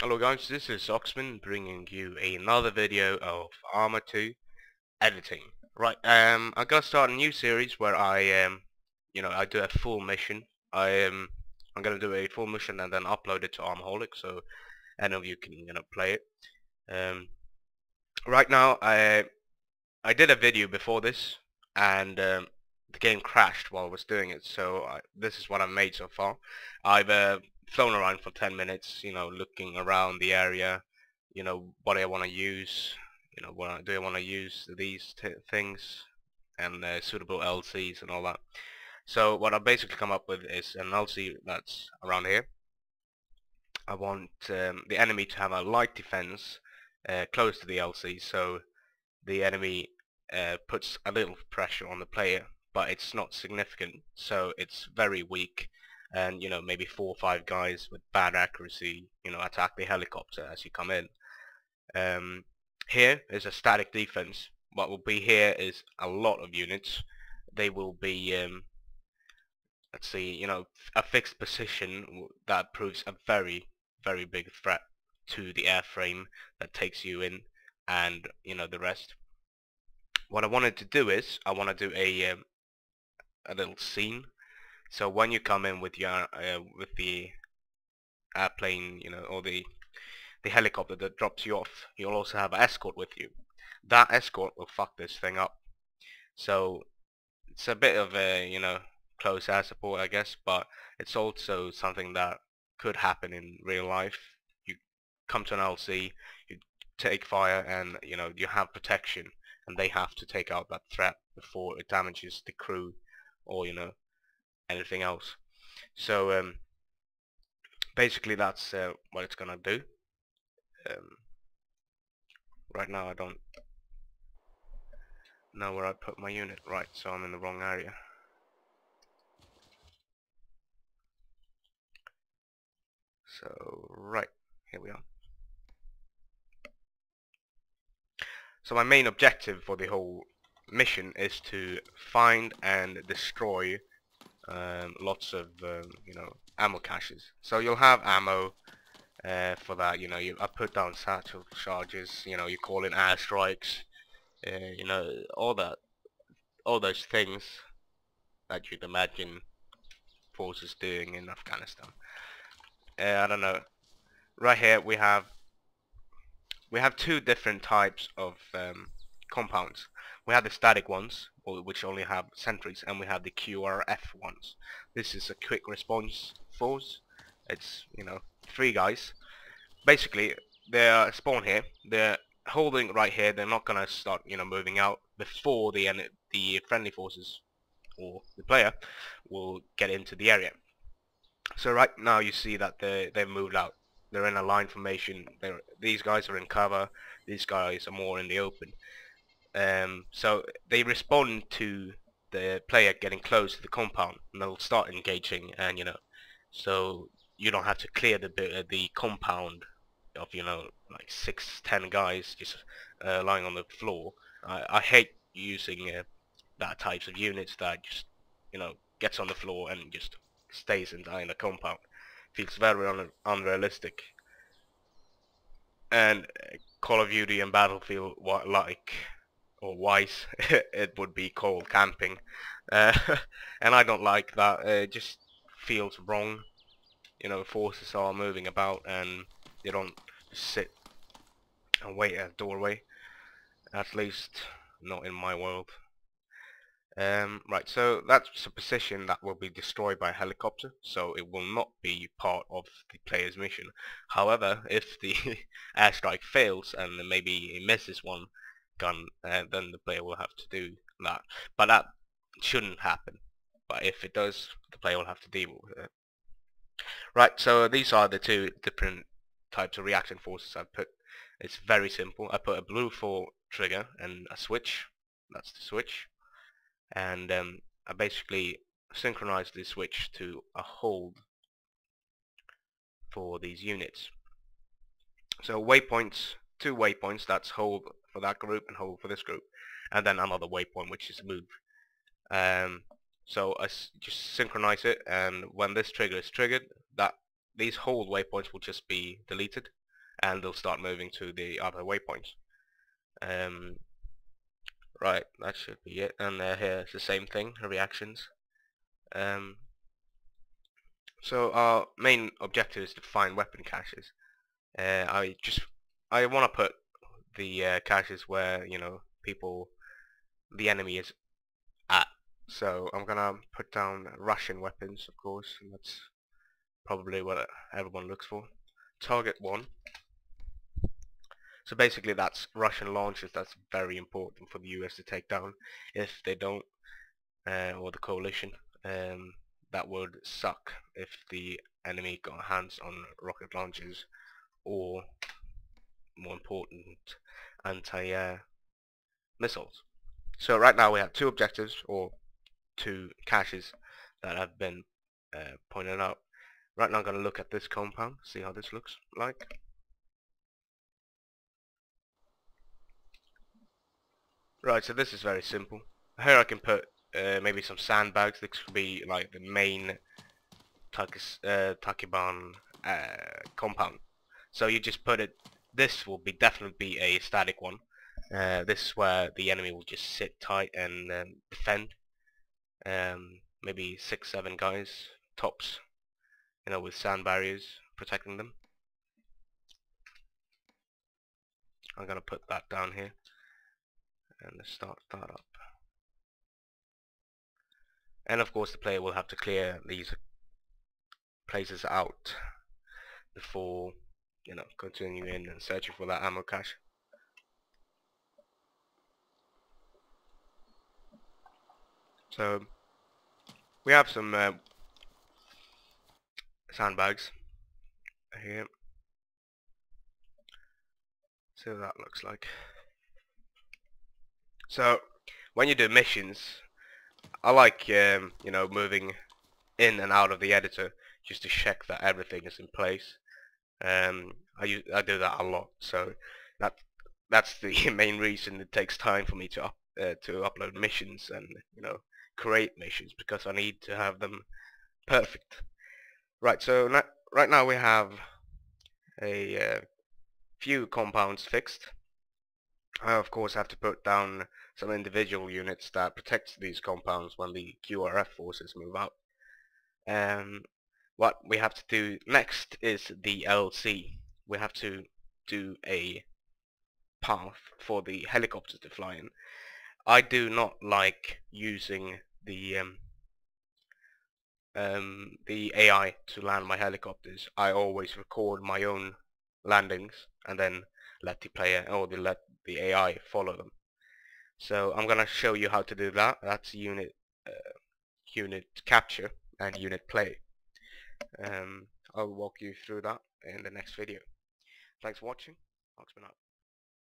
Hello guys, this is Oxman bringing you another video of Arma 2 editing. Right, I'm gonna start a new series where I do a full mission. I'm gonna do a full mission and then upload it to Armaholic so any of you can play it. Right now I did a video before this and the game crashed while I was doing it, so this is what I've made so far. I've flown around for 10 minutes, looking around the area, what I want to use, do I want to use these things and suitable LCs and all that. So what I've basically come up with is an LC that's around here. I want the enemy to have a light defense close to the LC, so the enemy puts a little pressure on the player, but it's not significant, so it's very weak, and maybe 4 or 5 guys with bad accuracy attack the helicopter as you come in. Here is a static defense. What will be here is a lot of units. They will be let's see, a fixed position that proves a very big threat to the airframe that takes you in, and the rest. What I wanted to do is I want to do a little scene. So when you come in with your with the airplane, or the helicopter that drops you off, you'll also have an escort with you. That escort will fuck this thing up. So it's a bit of a close air support, I guess, but it's also something that could happen in real life. You come to an LC, you take fire, and you have protection, and they have to take out that threat before it damages the crew or anything else. So basically that's what it's gonna do. Right now I don't know where I put my unit, right, so I'm in the wrong area. So right, here we are. So my main objective for the whole mission is to find and destroy lots of ammo caches. So you'll have ammo for that. I put down satchel charges. You call in airstrikes. All those things that you'd imagine forces doing in Afghanistan. I don't know. Right here we have 2 different types of compounds. We have the static ones, which only have sentries, and we have the QRF ones. This is a quick response force. It's 3 guys. Basically, they spawn here. They're holding right here. They're not gonna start moving out before the friendly forces or the player will get into the area. So right now you see that they've moved out. They're in a line formation. These guys are in cover. These guys are more in the open. So they respond to the player getting close to the compound, and they'll start engaging. And so you don't have to clear the compound of like 6-10 guys just lying on the floor. I hate using that types of units that just gets on the floor and just stays in the compound. Feels very unrealistic. And Call of Duty and Battlefield, or Wise, it would be called camping. And I don't like that. It just feels wrong. Forces are moving about and they don't just sit and wait at a doorway. At least not in my world. Right, so that's a position that will be destroyed by a helicopter, so it will not be part of the player's mission. However, if the airstrike fails and maybe he misses one gun, then the player will have to do that. But that shouldn't happen. But if it does, the player will have to deal with it. Right, so these are the 2 different types of reaction forces I've put. It's very simple. I put a blue for trigger and a switch. That's the switch. And I basically synchronize the switch to a hold for these units. So waypoints, 2 waypoints, that's hold for that group and hold for this group, and then another waypoint which is move. So I just synchronize it, and when this trigger is triggered, these hold waypoints will just be deleted, and they'll start moving to the other waypoints. Right, that should be it. And here's the same thing, reactions. So our main objective is to find weapon caches. I want to put the caches where the enemy is at. So I'm gonna put down Russian weapons, of course, and that's probably what everyone looks for. Target 1. So basically that's Russian launchers. That's very important for the US to take down. If they don't, or the coalition, that would suck if the enemy got hands on rocket launchers or, more important, anti-air missiles. So right now we have 2 objectives, or 2 caches that have been pointed out. Right now I'm going to look at this compound, see how this looks like. Right, so this is very simple. Here I can put maybe some sandbags. This could be like the main Taliban compound. So you just put it. This will definitely be a static one. This is where the enemy will just sit tight and defend. Maybe 6-7 guys tops, with sand barriers protecting them. I'm gonna put that down here and start that up. And of course the player will have to clear these places out before continuing and searching for that ammo cache. So we have some sandbags here. See what that looks like. So when you do missions, I like moving in and out of the editor just to check that everything is in place. I do that a lot, so that's the main reason it takes time for me to upload missions and create missions, because I need to have them perfect. Right, so right now we have a few compounds fixed. I of course have to put down some individual units that protect these compounds when the QRF forces move out. What we have to do next is the LC. We have to do a path for the helicopters to fly in. I do not like using the AI to land my helicopters. I always record my own landings and then let the player or let the AI follow them. So I'm gonna show you how to do that. That's unit capture and unit play. I'll walk you through that in the next video. Thanks for watching. Oxman out.